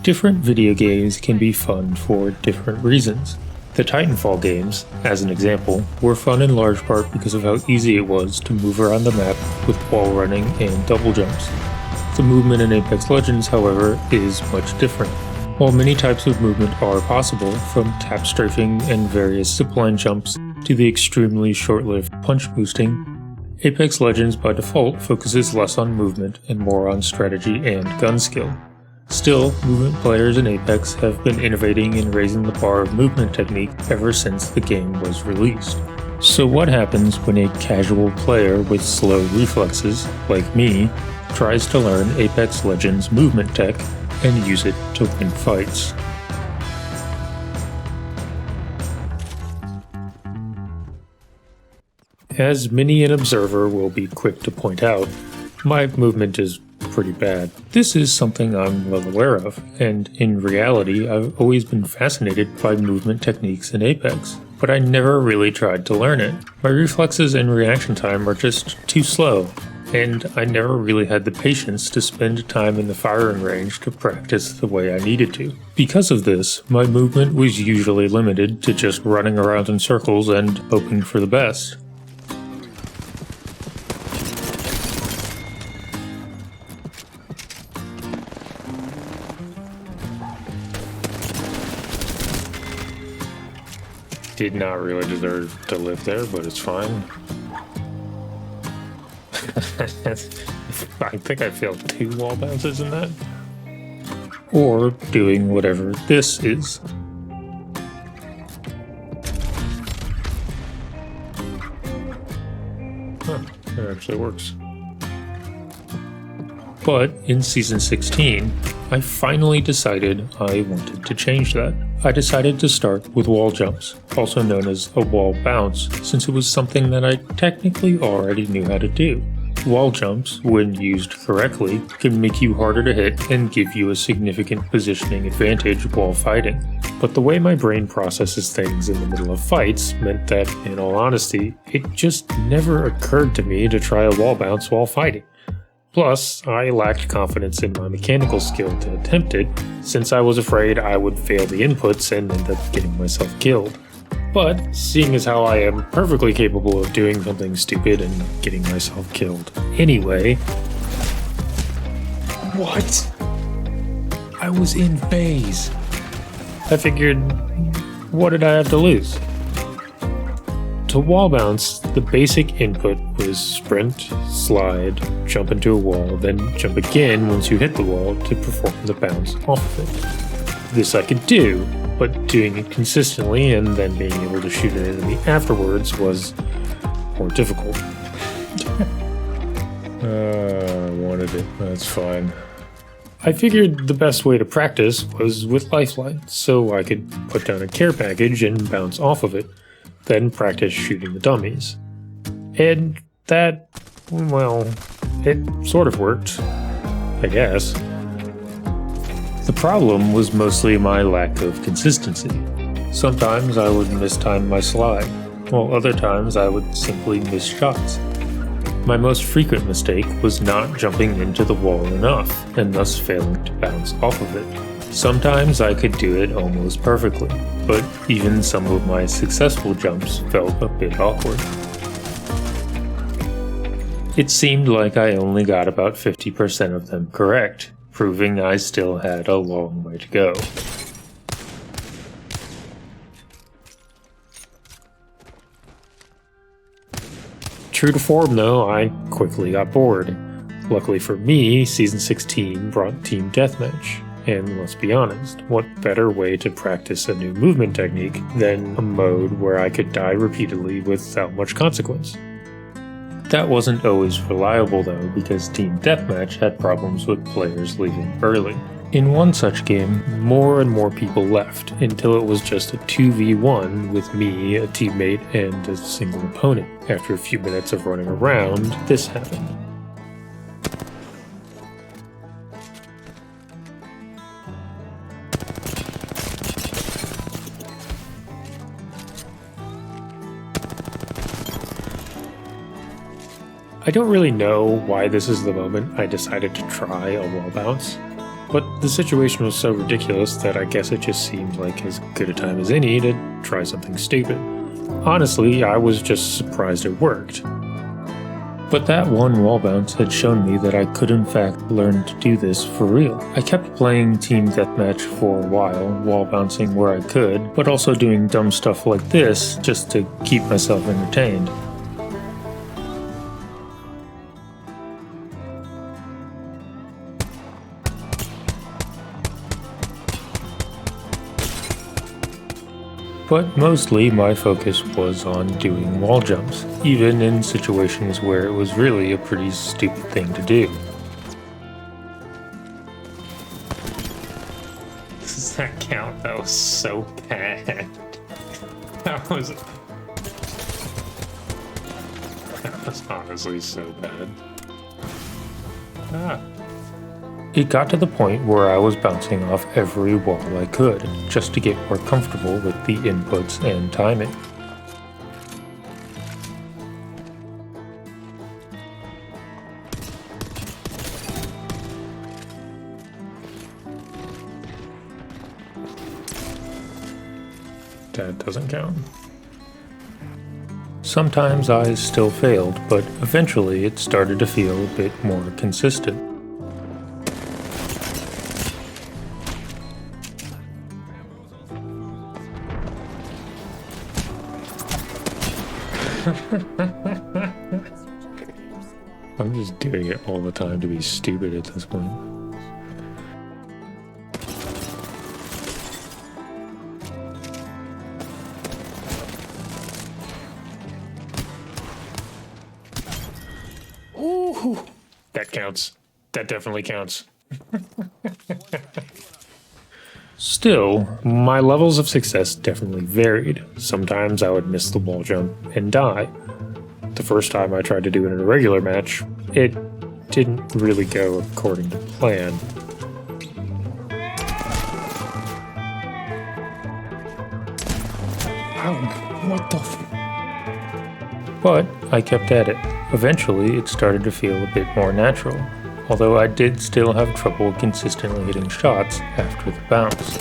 Different video games can be fun for different reasons. The Titanfall games, as an example, were fun in large part because of how easy it was to move around the map with wall running and double jumps. The movement in Apex Legends, however, is much different. While many types of movement are possible, from tap strafing and various zipline jumps to the extremely short-lived punch boosting, Apex Legends by default focuses less on movement and more on strategy and gun skill. Still, movement players in Apex have been innovating and raising the bar of movement technique ever since the game was released. So what happens when a casual player with slow reflexes, like me, tries to learn Apex Legends movement tech and use it to win fights? As many an observer will be quick to point out, my movement is pretty bad. This is something I'm well aware of, and in reality I've always been fascinated by movement techniques in Apex, but I never really tried to learn it. My reflexes and reaction time are just too slow, and I never really had the patience to spend time in the firing range to practice the way I needed to. Because of this, my movement was usually limited to just running around in circles and hoping for the best. Did not really deserve to live there, but it's fine. I think I failed 2 wall bounces in that. Or doing whatever this is. Huh, it actually works. But in Season 16, I finally decided I wanted to change that. I decided to start with wall jumps, also known as a wall bounce, since it was something that I technically already knew how to do. Wall jumps, when used correctly, can make you harder to hit and give you a significant positioning advantage while fighting. But the way my brain processes things in the middle of fights meant that, in all honesty, it just never occurred to me to try a wall bounce while fighting. Plus, I lacked confidence in my mechanical skill to attempt it, since I was afraid I would fail the inputs and end up getting myself killed. But, seeing as how I am perfectly capable of doing something stupid and getting myself killed anyway... What? I was in phase. I figured, what did I have to lose? To wall bounce, the basic input was sprint, slide, jump into a wall, then jump again once you hit the wall to perform the bounce off of it. This I could do, but doing it consistently and then being able to shoot an enemy afterwards was more difficult. I wanted it, that's fine. I figured the best way to practice was with Lifeline, so I could put down a care package and bounce off of it, then practice shooting the dummies. And that, well, it sort of worked, I guess. The problem was mostly my lack of consistency. Sometimes I would mistime my slide, while other times I would simply miss shots. My most frequent mistake was not jumping into the wall enough, and thus failing to bounce off of it. Sometimes I could do it almost perfectly, but even some of my successful jumps felt a bit awkward. It seemed like I only got about 50% of them correct, proving I still had a long way to go. True to form though, I quickly got bored. Luckily for me, Season 16 brought Team Deathmatch. And let's be honest, what better way to practice a new movement technique than a mode where I could die repeatedly without much consequence? That wasn't always reliable though, because Team Deathmatch had problems with players leaving early. In one such game, more and more people left, until it was just a 2v1 with me, a teammate, and a single opponent. After a few minutes of running around, this happened. I don't really know why this is the moment I decided to try a wall bounce. But the situation was so ridiculous that I guess it just seemed like as good a time as any to try something stupid. Honestly, I was just surprised it worked. But that one wall bounce had shown me that I could in fact learn to do this for real. I kept playing Team Deathmatch for a while, wall bouncing where I could, but also doing dumb stuff like this just to keep myself entertained. But mostly my focus was on doing wall jumps, even in situations where it was really a pretty stupid thing to do. Does that count? That was so bad. That was honestly so bad. It got to the point where I was bouncing off every wall I could, just to get more comfortable with the inputs and timing. That doesn't count. Sometimes I still failed, but eventually it started to feel a bit more consistent. I'm just doing it all the time to be stupid at this point. Ooh, that counts. That definitely counts. Still, my levels of success definitely varied. Sometimes I would miss the wall jump and die. The first time I tried to do it in a regular match, it didn't really go according to plan. Ow, what the But I kept at it. Eventually, it started to feel a bit more natural, although I did still have trouble consistently hitting shots after the bounce.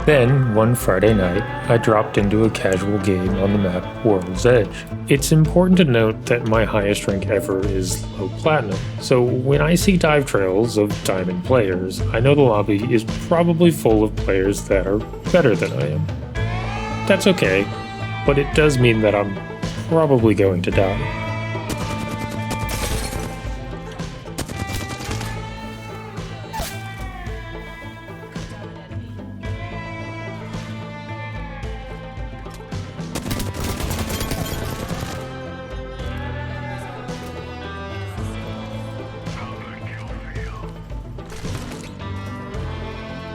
Then, one Friday night, I dropped into a casual game on the map World's Edge. It's important to note that my highest rank ever is low platinum, so when I see dive trails of diamond players, I know the lobby is probably full of players that are better than I am. That's okay, but it does mean that I'm probably going to die.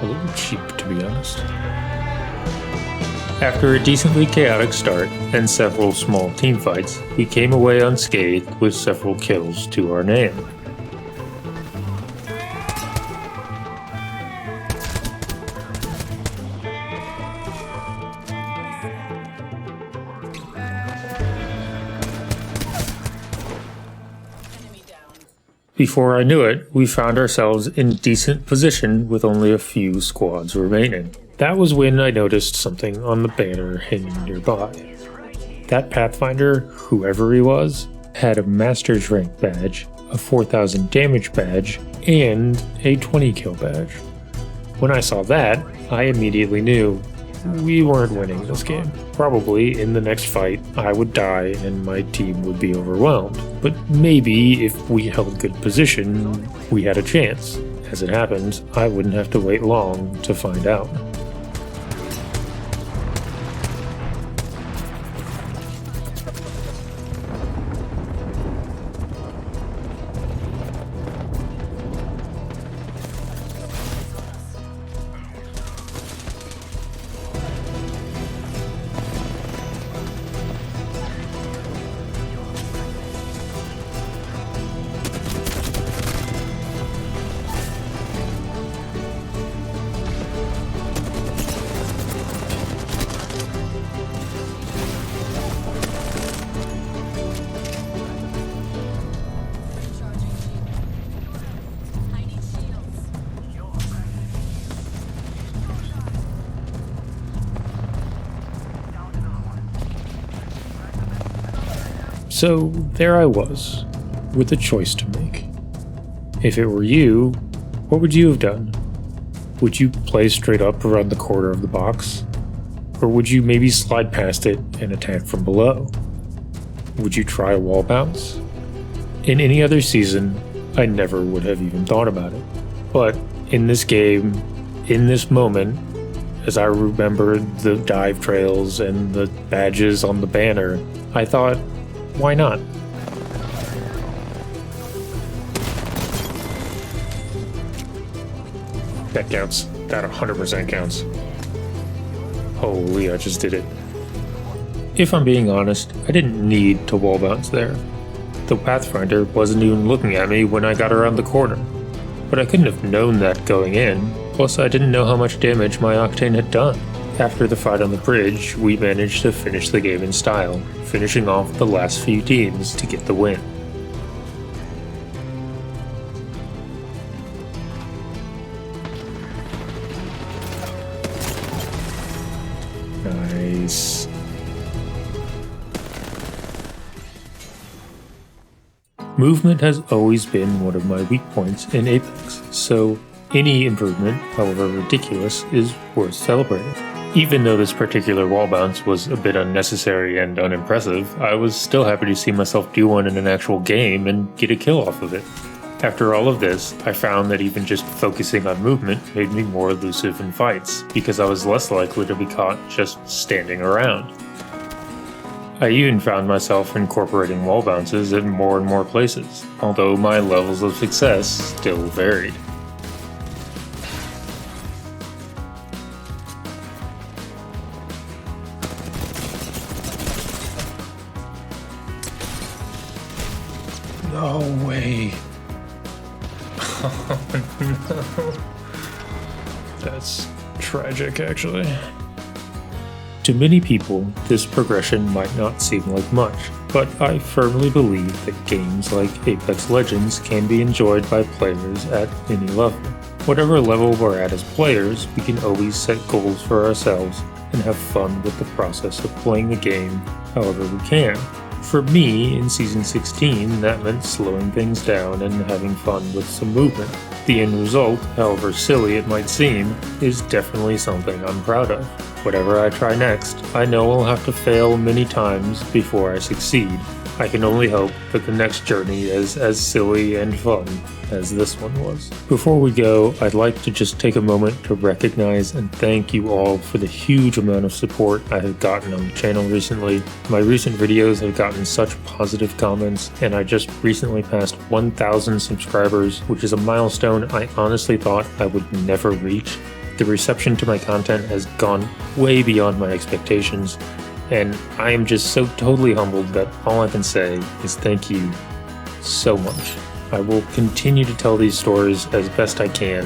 A little cheap, to be honest. After a decently chaotic start and several small teamfights, we came away unscathed with several kills to our name. Before I knew it, we found ourselves in decent position with only a few squads remaining. That was when I noticed something on the banner hanging nearby. That Pathfinder, whoever he was, had a Master's Rank badge, a 4000 damage badge, and a 20 kill badge. When I saw that, I immediately knew we weren't winning this game. Probably in the next fight, I would die and my team would be overwhelmed. But maybe if we held good position, we had a chance. As it happened, I wouldn't have to wait long to find out. So there I was, with a choice to make. If it were you, what would you have done? Would you play straight up around the corner of the box? Or would you maybe slide past it and attack from below? Would you try a wall bounce? In any other season, I never would have even thought about it. But in this game, in this moment, as I remembered the dive trails and the badges on the banner, I thought, why not? That counts. That 100% counts. Holy, I just did it. If I'm being honest, I didn't need to wall bounce there. The Pathfinder wasn't even looking at me when I got around the corner. But I couldn't have known that going in, plus I didn't know how much damage my Octane had done. After the fight on the bridge, we managed to finish the game in style, finishing off the last few teams to get the win. Nice. Movement has always been one of my weak points in Apex, so any improvement, however ridiculous, is worth celebrating. Even though this particular wall bounce was a bit unnecessary and unimpressive, I was still happy to see myself do one in an actual game and get a kill off of it. After all of this, I found that even just focusing on movement made me more elusive in fights, because I was less likely to be caught just standing around. I even found myself incorporating wall bounces in more and more places, although my levels of success still varied. No way. Oh no. That's tragic, actually. To many people, this progression might not seem like much, but I firmly believe that games like Apex Legends can be enjoyed by players at any level. Whatever level we're at as players, we can always set goals for ourselves and have fun with the process of playing the game however we can. For me, in Season 16, that meant slowing things down and having fun with some movement. The end result, however silly it might seem, is definitely something I'm proud of. Whatever I try next, I know I'll have to fail many times before I succeed. I can only hope that the next journey is as silly and fun as this one was. Before we go, I'd like to just take a moment to recognize and thank you all for the huge amount of support I have gotten on the channel recently. My recent videos have gotten such positive comments, and I just recently passed 1,000 subscribers, which is a milestone I honestly thought I would never reach. The reception to my content has gone way beyond my expectations, and I am just so totally humbled that all I can say is thank you so much. I will continue to tell these stories as best I can,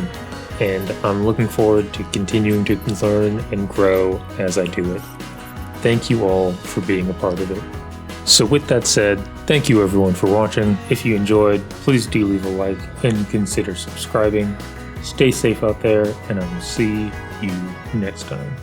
and I'm looking forward to continuing to learn and grow as I do it. Thank you all for being a part of it. So with that said, thank you everyone for watching. If you enjoyed, please do leave a like and consider subscribing. Stay safe out there, and I will see you next time.